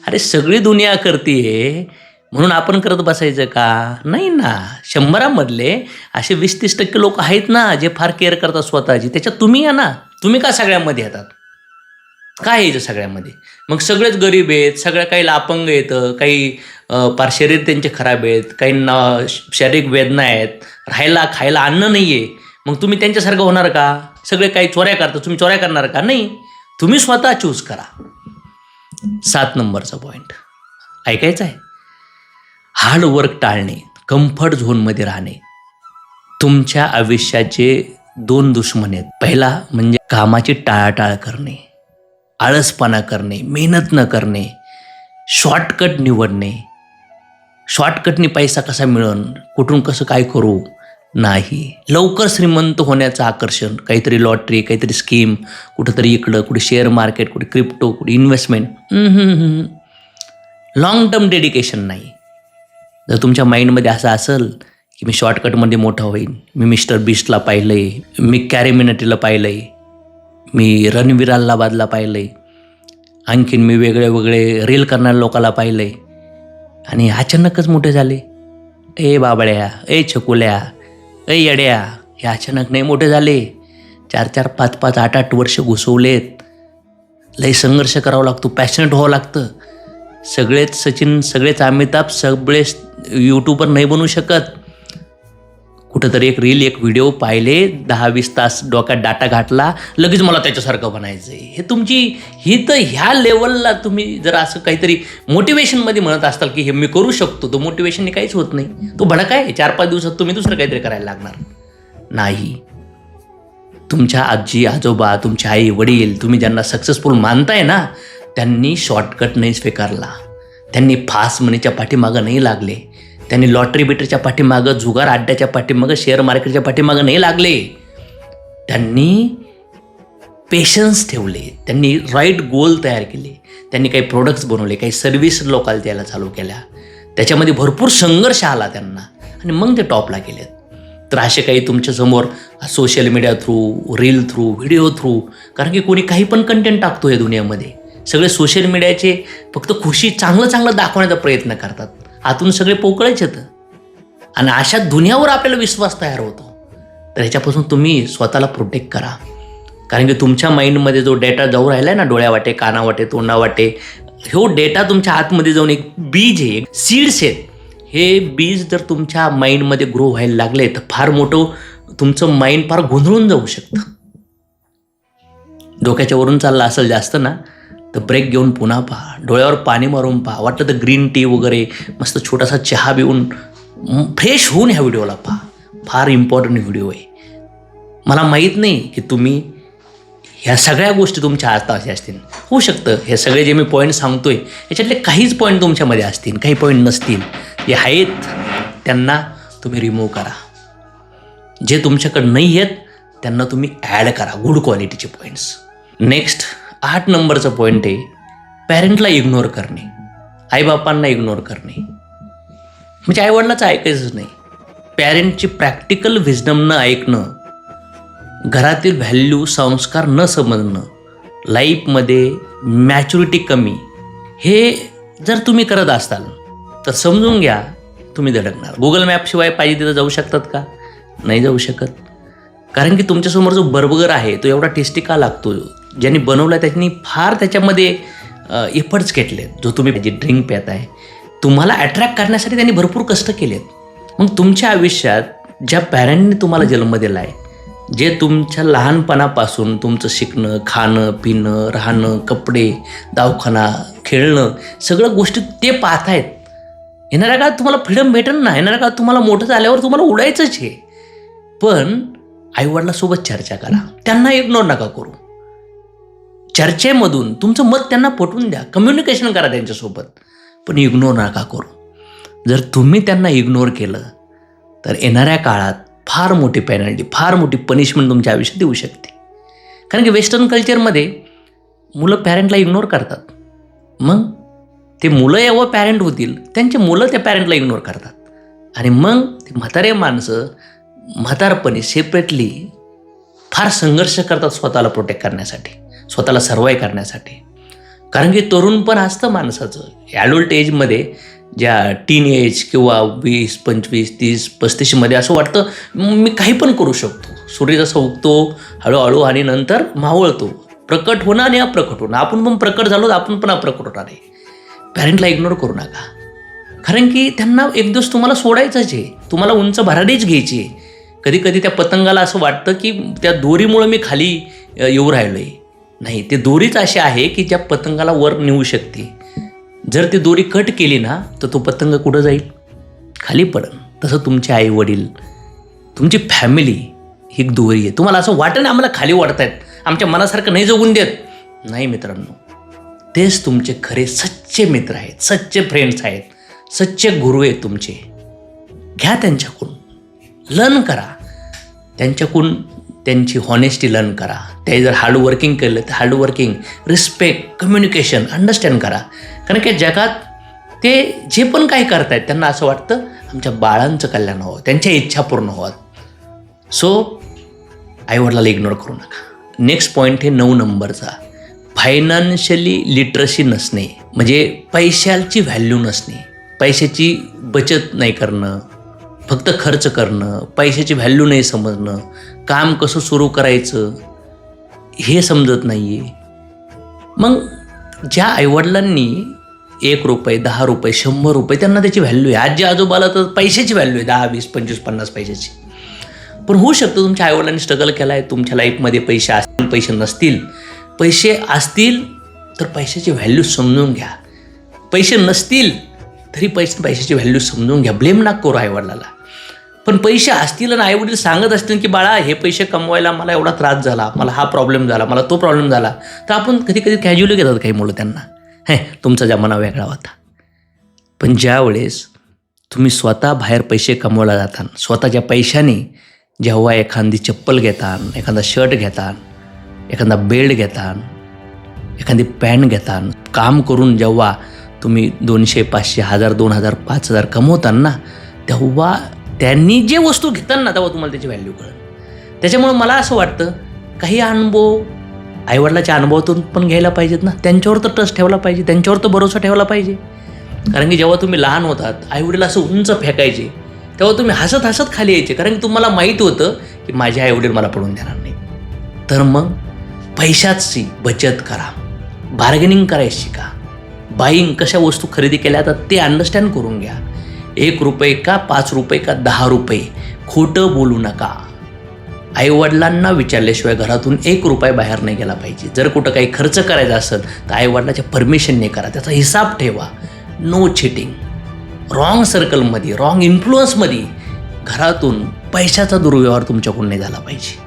अरे सगळी दुनिया करते म्हणून आपण करत बसायचं का? नाही ना. 100मधले असे 20-30% लोक आहेत ना जे फार केअर करतात स्वतःची. त्याच्यात तुम्ही या ना. तुम्ही का सगळ्यांमध्ये येतात? काय यायचं सगळ्यामध्ये? मग सगळेच गरीब आहेत, सगळ्या काहीला अपंग येतं, काही फार शरीर त्यांचे खराब आहेत, काहींना शारीरिक वेदना आहेत, राहायला खायला अन्न नाही आहे. मग तुम्ही त्यांच्यासारखं होणार का? सगळे काही चोऱ्या करतात, तुम्ही चोऱ्या करणार का? नाही. तुम्ही स्वतः चूज करा. 7 नंबरचा पॉईंट ऐकायचा आहे. हार्ड वर्क टाळणे, कम्फर्ट झोनमध्ये राहणे. तुमच्या आयुष्याचे 2 दुश्मन आहेत. पहिला म्हणजे कामाची टाळाटाळ करणे, आळसपणा करणे, मेहनत न करणे, शॉर्टकट निवडणे. शॉर्टकटने पैसा कसा मिळेल, कुठून कसं काय करू, नाही. लवकर श्रीमंत होण्याचं आकर्षण, काहीतरी लॉटरी, काहीतरी स्कीम, कुठंतरी इकडं, कुठे शेअर मार्केट, कुठे क्रिप्टो, कुठे इन्व्हेस्टमेंट. लॉंग टर्म डेडिकेशन नाही. जर तुमच्या माइंडमध्ये असं असेल की मी शॉर्टकटमध्ये मोठा होईन, मी मिस्टर बीस्टला पाहिलं आहे, मी कॅरी मिनिटीला पाहिलं आहे, मी रणवीर अल्लाबादला पाहिलं आहे, आणखीन मी वेगळे रील करणाऱ्या लोकाला पाहिलं आहे, आणि अचानकच मोठे झाले. ए बाबड्या, ए छकुल्या, ए येड्या, हे अचानक नाही मोठे झाले. 4-4, 5-5, 8-8 वर्ष घुसवलेत. लई संघर्ष करावा लागतो, पॅशनेट व्हावं लागतं. सगळेच सचिन, सगळेच अमिताभ, सगळेच यूट्यूबर नाही बनू शकत. कुठंतरी एक रील, एक व्हिडिओ पाहिले, 10-20 तास डोक्यात डाटा घातला, लगेच मला त्याच्यासारखं बनायचं आहे. हे तुमची ही तर ह्या लेवलला तुम्ही जर असं काहीतरी मोटिवेशनमध्ये म्हणत असाल की हे मी करू शकतो, तो मोटिवेशनने काहीच होत नाही. तो भडका आहे. 4-5 दिवसात तुम्ही दुसरं काहीतरी करायला लागणार नाही. तुमच्या आजी आजोबा, तुमचे आई वडील, तुम्ही ज्यांना सक्सेसफुल मानताय ना, त्यांनी शॉर्टकट नाही स्वीकारला. त्यांनी फास्ट मनीच्या पाठीमागं नाही लागले. त्यांनी लॉटरी बिटरच्या पाठीमागं, जुगार अड्ड्याच्या पाठीमागं, शेअर मार्केटच्या पाठीमागं नाही लागले. त्यांनी पेशन्स ठेवले. त्यांनी राईट गोल तयार केले. त्यांनी काही प्रोडक्ट्स बनवले, काही सर्व्हिस लोकांना द्यायला चालू केल्या. त्याच्यामध्ये भरपूर संघर्ष आला त्यांना, आणि मग ते टॉपला गेलेत. तर असे काही तुमच्यासमोर social media through, reel through, video through, कारण की कोणी काही पण कंटेंट टाकतो या दुनियामध्ये. सगळे सोशल मीडियाचे फक्त खुशी, चांगलं दाखवण्याचा प्रयत्न करतात. आतून सगळे पोकळेच येतं, आणि अशा दुनियावर आपल्याला विश्वास तयार होतो. तर ह्याच्यापासून तुम्ही स्वतःला प्रोटेक्ट करा. कारण की तुमच्या माइंडमध्ये जो डेटा जाऊ राहिला आहे ना, डोळ्यावाटे, कानावाटे, तोंडावाटे, ह्यो डेटा तुमच्या आतमध्ये जाऊन एक बीज आहे, सीड्स आहेत. हे बीज जर तुमच्या माइंडमध्ये ग्रो व्हायला लागले तर फार मोठं तुमचं माइंड फार गोंधळून जाऊ शकतं. डोक्याच्या वरून चाललं असेल जास्त ना, तर ब्रेक घेऊन पुन्हा पहा, डोळ्यावर पाणी मारून पहा. वाटलं तर ग्रीन टी वगैरे, मस्त छोटासा चहा पिऊन फ्रेश होऊन ह्या व्हिडिओला पहा. फार इम्पॉर्टंट व्हिडिओ आहे. मला माहीत नाही की तुम्ही ह्या सगळ्या गोष्टी तुमच्या हातात असतील. होऊ शकतं हे सगळे जे मी पॉईंट सांगतोय याच्यातले काहीच पॉईंट तुमच्यामध्ये असतील, काही पॉईंट नसतील. जे आहेत त्यांना तुम्ही रिमूव्ह करा. जे तुमच्याकडे नाही आहेत त्यांना तुम्ही ॲड करा, गुड क्वालिटीचे पॉईंट्स. नेक्स्ट 8 नंबरचं पॉईंट आहे पॅरेंटला इग्नोर करणे, आईबापांना इग्नोर करणे. म्हणजे आईवडिलाचं ऐकायचंच नाही. पॅरेंटची प्रॅक्टिकल विजडम न ऐकणं, घरातील व्हॅल्यू संस्कार न समजणं, लाईफमध्ये मॅच्युरिटी कमी, हे जर तुम्ही करत असाल तर समजून घ्या तुम्ही धडकणार. गुगल मॅपशिवाय पाहिजे तिथं जाऊ शकतात का? नाही जाऊ शकत. कारण की तुमच्यासमोर जो बर्गर आहे तो एवढा टेस्टी का लागतो? ज्यांनी बनवला त्यांनी फार त्याच्यामध्ये एफर्ट्स घेतलेत. जो तुम्ही जे ड्रिंक पित आहे तुम्हाला अट्रॅक्ट करण्यासाठी त्यांनी भरपूर कष्ट केलेत. मग तुमच्या आयुष्यात ज्या पॅरेंटने तुम्हाला जन्म दिला आहे, जे तुमच्या लहानपणापासून तुमचं शिकणं, खाणं, पिणं, राहणं, कपडे, दवाखाना, खेळणं, सगळं गोष्टी ते पाहतायत. येणाऱ्या काळात तुम्हाला फ्रीडम भेटेल ना, येणाऱ्या काळात तुम्हाला मोठं झाल्यावर तुम्हाला उडायचंच आहे. पण आईवडिलांसोबत चर्चा करा, त्यांना इग्नोर नका करू. चर्चेमधून तुमचं मत त्यांना पटवून द्या, कम्युनिकेशन करा त्यांच्यासोबत, पण इग्नोर नका करू. जर तुम्ही त्यांना इग्नोर केलं तर येणाऱ्या काळात फार मोठी पेनल्टी, फार मोठी पनिशमेंट तुमच्या आयुष्यात येऊ शकते. कारण की वेस्टर्न कल्चरमध्ये मुलं पॅरेंटला इग्नोर करतात. मग ते मुलं जेव्हा पॅरेंट होतील त्यांचे मुलं त्या पॅरेंटला इग्नोर करतात. आणि मग ते म्हातारे माणसं म्हातारपणी सेपरेटली फार संघर्ष करतात स्वतःला प्रोटेक्ट करण्यासाठी, स्वतःला सर्वाईव्ह करण्यासाठी. कारण की तरुणपण असतं माणसाचं. ॲडल्ट एजमध्ये ज्या टीन एज किंवा 20, 25, 30, 35मध्ये असं वाटतं मी काही पण करू शकतो. सूर्य जसा उगतो हळूहळू आणि नंतर मावळतो, प्रकट होणं आणि अप्रकट होणं. आपण पण प्रकट झालो तर आपण पण अप्रकट होणार आहे. पॅरेंटला इग्नोर करू नका. कारण की त्यांना एक दिवस तुम्हाला सोडायचंच आहे, तुम्हाला उंच भरारीच घ्यायची आहे. कधी कधी त्या पतंगाला असं वाटतं की त्या दोरीमुळं मी खाली येऊ राहिलो आहे. नाही, ते दोरीच अशी आहे की ज्या पतंगाला वर नेऊ शकते. जर ती दोरी कट केली ना तर तो पतंग कुठं जाईल? खाली पडेल. तसं तुमचे आई वडील, तुमची फॅमिली ही दोरी आहे. तुम्हाला असं वाटतं ना आम्हाला खाली वाढतायत, आमच्या मनासारखं नाही जगून देत. नाही मित्रांनो, तेच तुमचे खरे सच्चे मित्र आहेत, सच्चे फ्रेंड्स आहेत, सच्चे गुरु आहेत तुमचे. घ्या त्यांच्याकडून, लर्न करा त्यांच्याकडून, त्यांची हॉनेस्टी लर्न करा. ते जर हार्डवर्किंग केलं तर हार्डवर्किंग, रिस्पेक्ट, कम्युनिकेशन, अंडरस्टँड करा. कारण की जगात ते जे पण काही करतायत त्यांना असं वाटतं आमच्या बाळांचं कल्याण व्हावं, त्यांच्या इच्छा पूर्ण व्हावं. सो आईवडिलाला इग्नोर करू नका. नेक्स्ट पॉईंट आहे 9 नंबरचा, फायनान्शियली लिटरसी नसणे. म्हणजे पैशाची व्हॅल्यू नसणे, पैशाची बचत नाही करणं, फक्त खर्च करणं, पैशाची व्हॅल्यू नाही समजणं, काम कसं सुरू करायचं हे समजत नाही आहे. मग ज्या आईवडिलांनी 1 रुपये, 10 रुपये, 100 रुपये त्यांना त्याची व्हॅल्यू आहे. आजी आजोबाला तर पैशाची व्हॅल्यू आहे, 10, 20, 25, 50 पैशाची. पण होऊ शकतं तुमच्या आईवडिलांनी स्ट्रगल केला आहे, तुमच्या लाईफमध्ये पैसे असतील, पैसे नसतील. पैसे असतील तर पैशाची व्हॅल्यू समजून घ्या, पैसे नसतील तरी पैशाची व्हॅल्यू समजून घ्या. ब्लेम नका करू आईवडिलाला. पण पैसे असतील आणि आईवडील सांगत असतील की बाळा हे पैसे कमवायला मला एवढा त्रास झाला, मला हा प्रॉब्लेम झाला, मला तो प्रॉब्लेम झाला, तर आपण कधी कधी कॅज्युअली घेतात काही मुलं त्यांना. तुमचा जमाना वेगळा होता. पण ज्या वेळेस तुम्ही स्वतः बाहेर पैसे कमवायला जाता, स्वतःच्या पैशाने जेव्हा एखादी चप्पल घेता, एखादा शर्ट घेता, एखादा बेल्ट घेता, एखादी पॅन्ट घेता, काम करून जेव्हा तुम्ही 200, 500, 1000, 2000, 5000 कमवताना, तेव्हा त्यांनी जे वस्तू घेताना तेव्हा तुम्हाला त्याची व्हॅल्यू कळेल. त्याच्यामुळे मला असं वाटतं काही अनुभव आईवडिलाच्या अनुभवातून पण घ्यायला पाहिजेत ना. त्यांच्यावर तर ट्रस्ट ठेवला पाहिजे, त्यांच्यावर तर भरोसा ठेवला पाहिजे. कारण की जेव्हा तुम्ही लहान होतात आईवडील असं उंच फेकायचे तेव्हा तुम्ही हसत हसत खाली यायचे, कारण की तुम्हाला माहीत होतं की माझे आईवडील मला पडून देणार नाही. तर मग पैशाची बचत करा, बार्गेनिंग करायला शिका, बाईंग कशा वस्तू खरेदी केल्या जातात ते अंडरस्टँड करून घ्या. 1 रुपये का 5 रुपये का 10 रुपये खोटं बोलू नका. आईवडिलांना विचारल्याशिवाय घरातून 1 रुपये बाहेर नाही गेला पाहिजे. जर कुठं काही खर्च करायचा असेल तर आईवडिलाच्या परमिशनने करा, त्याचा हिसाब ठेवा. नो चिटिंग, रॉंग सर्कलमध्ये, रॉंग इन्फ्लुअन्समध्ये घरातून पैशाचा दुर्व्यवहार तुमच्याकडून नाही झाला पाहिजे.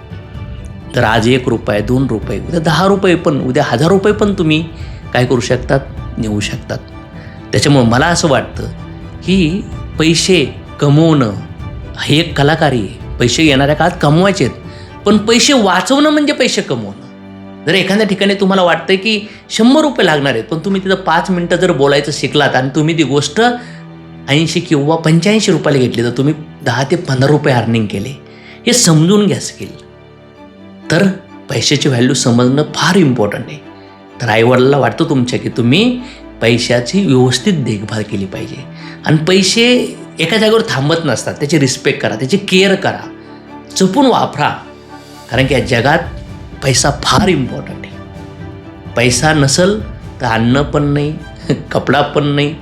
तर आज 1 रुपये, 2 रुपये, उद्या 10 रुपये पण, उद्या 1000 रुपये पण तुम्ही काय करू शकतात, नेऊ शकतात. त्याच्यामुळं मला असं वाटतं की पैसे कमवणं हे एक कलाकारी आहे. पैसे येणाऱ्या काळात कमवायचे आहेत, पण पैसे वाचवणं म्हणजे पैसे कमवणं. जर एखाद्या ठिकाणी तुम्हाला वाटतं की 100 रुपये लागणार आहेत, पण तुम्ही तिथं 5 मिनटं जर बोलायचं शिकलात आणि तुम्ही ती गोष्ट 80 किंवा 85 रुपयाला घेतली, तर तुम्ही 10 ते 15 रुपये अर्निंग केले. हे समजून घ्या स्किल. तर पैशाची व्हॅल्यू समजणं फार इम्पॉर्टंट आहे. तर आईवडिलांना वाटतं तुमच्या की तुम्ही पैशाची व्यवस्थित देखभाल केली पाहिजे. आणि पैसे एका जागेवर थांबत नसतात. त्याची रिस्पेक्ट करा, त्याची केअर करा, जपून वापरा. कारण की या जगात पैसा फार इम्पॉर्टंट आहे. पैसा नसेल तर अन्न पण नाही, कपडा पण नाही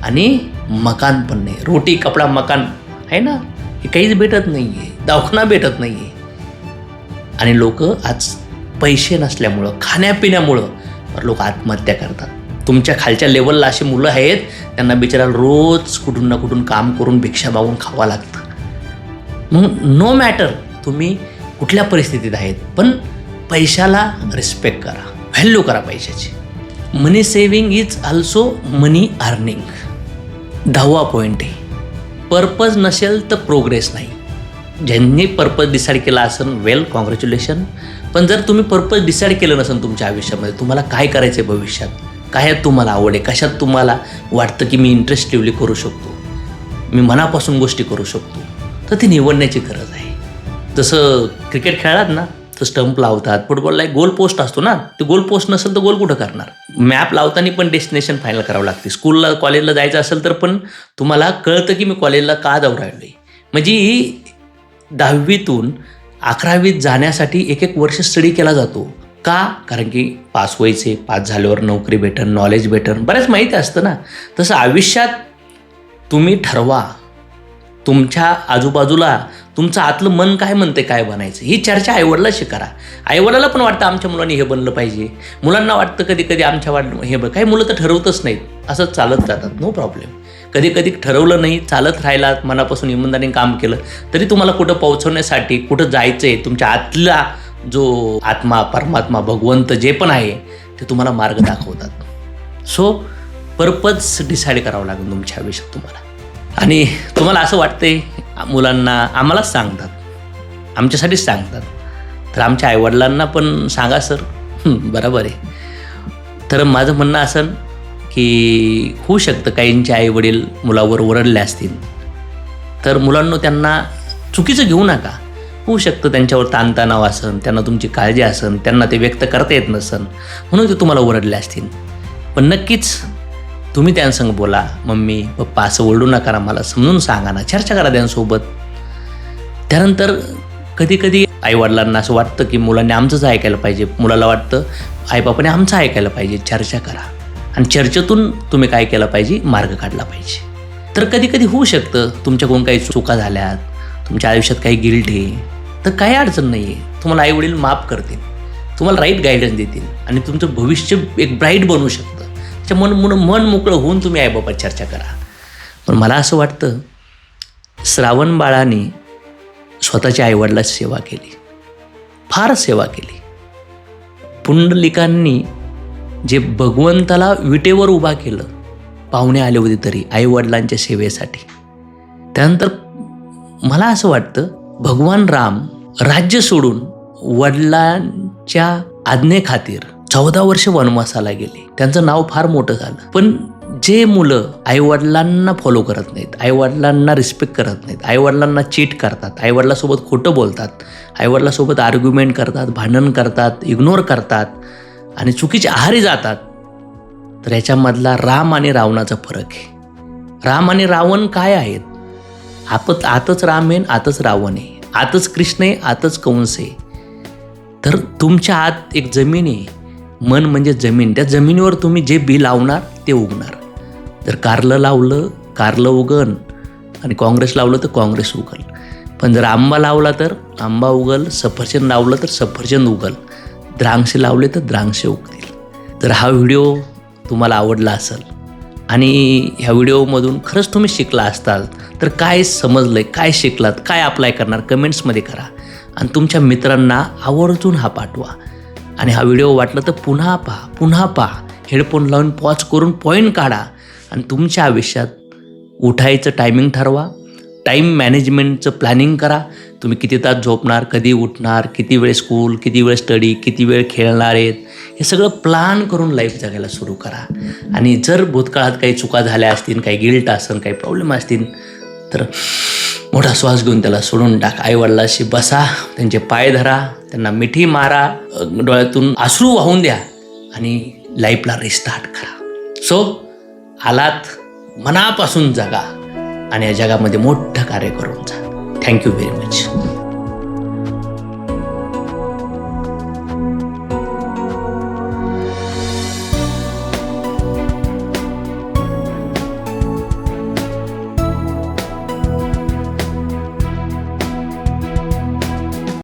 आणि मकान पण नाही. रोटी, कपडा, मकान आहे ना, हे काहीच भेटत नाही आहे. दवाखाना भेटत नाही आहे. आणि लोक आज पैसे नसल्यामुळं, खाण्यापिण्यामुळं लोक आत्महत्या करतात. तुमच्या खालच्या लेवलला अशी मुलं आहेत, त्यांना बिचाराला रोज कुठून ना कुठून काम करून भिक्षा मागून खावं लागतं. मग नो मॅटर तुम्ही कुठल्या परिस्थितीत आहेत, पण पैशाला रिस्पेक्ट करा, व्हॅल्यू करा पैशाची. Money saving is also money earning. 10वा पॉईंट आहे, पर्पज नसेल तर प्रोग्रेस नाही. ज्यांनी पर्पज डिसाईड केला असेल, वेल, कॉंग्रॅच्युलेशन. पण जर तुम्ही पर्पज डिसाईड केलं नसेल तुमच्या आयुष्यामध्ये, तुम्हाला काय करायचं आहे भविष्यात, काय तुम्हाला आवड आहे, कशात तुम्हाला वाटतं की मी इंटरेस्टिव्हली करू शकतो, मी मनापासून गोष्टी करू शकतो, तर ती निवडण्याची गरज आहे. जसं क्रिकेट खेळलात ना, तर स्टंप लावतात. फुटबॉलला एक गोल पोस्ट असतो ना, ते गोल पोस्ट नसेल तर गोल कुठं करणार. मॅप लावताना पण डेस्टिनेशन फायनल करावं लागते. स्कूलला, कॉलेजला जायचं असेल तर पण तुम्हाला कळतं की मी कॉलेजला का जाऊ राहिलो आहे. म्हणजे 10वीतून 11वीत जाण्यासाठी 1 वर्ष स्टडी केला जातो. का? कारण की पास व्हायचे, पास झाल्यावर नोकरी भेटन, नॉलेज भेटन, बऱ्याच माहिती असतं ना. तसं आयुष्यात तुम्ही ठरवा, तुमच्या आजूबाजूला तुमचं आतलं मन काय म्हणते, काय बनायचं, ही चर्चा आईवडिलांशी करा. आईवडिलाला पण वाटतं आमच्या मुलांनी हे बनलं पाहिजे. मुलांना वाटतं कधी कधी आमच्या हे काही मुलं तर ठरवतच नाहीत, असंच चालत जातात, नो प्रॉब्लेम. कधी कधी ठरवलं नाही, चालत राहिलात, मनापासून इमानदारीने काम केलं, तरी तुम्हाला कुठं पोहोचवण्यासाठी, कुठं जायचं आहे, तुमच्या आतला जो आत्मा, परमात्मा, भगवंत जे पण आहे ते तुम्हाला मार्ग दाखवतात. सो पर्पज डिसाईड करावं लागेल तुमच्या आयुष्यात तुम्हाला. आणि तुम्हाला असं वाटतंय मुलांना, आम्हालाच सांगतात, आमच्यासाठीच सांगतात, तर आमच्या आईवडिलांना पण सांगा सर. बरोबर आहे. तर माझं म्हणणं असं की होऊ शकतं काहींचे आईवडील मुलावर ओरडले असतील, तर मुलांना त्यांना चुकीचं घेऊ नका. होऊ शकतं त्यांच्यावर ताणतणाव असन, त्यांना तुमची काळजी असन, त्यांना ते व्यक्त करता येत नसन, म्हणून ते तुम्हाला ओरडले असतील. पण नक्कीच तुम्ही त्यांसंग बोला, मम्मी पप्पा असं ओरडू नका ना, मला समजून सांगा ना, चर्चा करा त्यांसोबत. त्यानंतर कधी कधी आईवडिलांना असं वाटतं की मुलांनी आमचंच ऐकायला पाहिजे, मुलाला वाटतं आईबापाने आमचं ऐकायला पाहिजे. चर्चा करा आणि चर्चेतून तुम्ही काय केलं पाहिजे, मार्ग काढला पाहिजे. तर कधी कधी होऊ शकतं तुमच्याकडून काही चुका झाल्यात, तुमच्या आयुष्यात काही गिल्ट आहे, तर काही अडचण नाही आहे. तुम्हाला आईवडील माफ करतील, तुम्हाला राईट गायडन्स देतील आणि तुमचं भविष्य एक ब्राईट बनवू शकतं. त्याच्या मन मोकळं होऊन तुम्ही आईबापात चर्चा करा. पण मला असं वाटतं श्रावण बाळाने स्वतःच्या आईवडिलाची सेवा केली, फार सेवा केली. पुंडलिकांनी जे भगवंताला विटेवर उभा केलं, पाहुणे आले होते तरी आईवडिलांच्या सेवेसाठी. त्यानंतर मला असं वाटतं भगवान राम राज्य सोडून वडिलांच्या आज्ञेखातीर 14 वर्ष वनवासाला गेले. त्यांचं नाव फार मोठं झालं. पण जे मुलं आईवडिलांना फॉलो करत नाहीत, आईवडिलांना रिस्पेक्ट करत नाहीत, आईवडिलांना चीट करतात, आईवडिलांसोबत खोटं बोलतात, आईवडिलांसोबत आर्ग्युमेंट करतात, भांडण करतात, इग्नोर करतात आणि चुकीच्या आहारी जातात, तर याच्यामधला राम आणि रावणाचा फरक आहे. राम आणि रावण काय आहेत? आतच राम आहे, आतच रावण आहे, आतच कृष्ण आहे, आतच कंस आहे. तर तुमच्या आत एक जमीन आहे, मन म्हणजे जमीन. त्या जमिनीवर तुम्ही जे बी लावणार ते उगणार. जर कारलं लावलं, कारलं उगल, आणि काँग्रेस लावलं तर काँग्रेस उगल. पण जर आंबा लावला तर आंबा उगल, सफरचंद लावलं तर सफरचंद उगल, द्राक्षे लावले तर द्राक्षे उगतील. तर हा व्हिडिओ तुम्हाला आवडला असेल आणि ह्या व्हिडिओमधून खरंच तुम्ही शिकला असताल तर काय समजलं आहे, काय शिकलात, काय अप्लाय करणार कमेंट्समध्ये करा आणि तुमच्या मित्रांना आवर्जून हा पाठवा. आणि हा व्हिडिओ वाटलं तर पुन्हा पहा, हेडफोन लावून पॉज करून पॉईंट काढा आणि तुमच्या आयुष्यात उठायचं टायमिंग ठरवा, टाईम मॅनेजमेंटचं प्लॅनिंग करा. तुम्ही किती तास झोपणार, कधी उठणार, किती वेळ स्कूल, किती वेळ स्टडी, किती वेळ खेळणार आहेत, हे सगळं प्लॅन करून लाईफ जगायला सुरू करा. आणि जर भूतकाळात काही चुका झाल्या असतील, काही गिल्ट असेल, काही प्रॉब्लेम असतील तर मोठा श्वास घेऊन त्याला सोडून टाका. आईवडिलाशी बसा, त्यांचे पाय धरा, त्यांना मिठी मारा, डोळ्यातून अश्रू वाहून द्या आणि लाईफला रिस्टार्ट करा. सो आलात मनापासून जगा आणि या जगामध्ये मोठं कार्य करून जा. Thank you very much.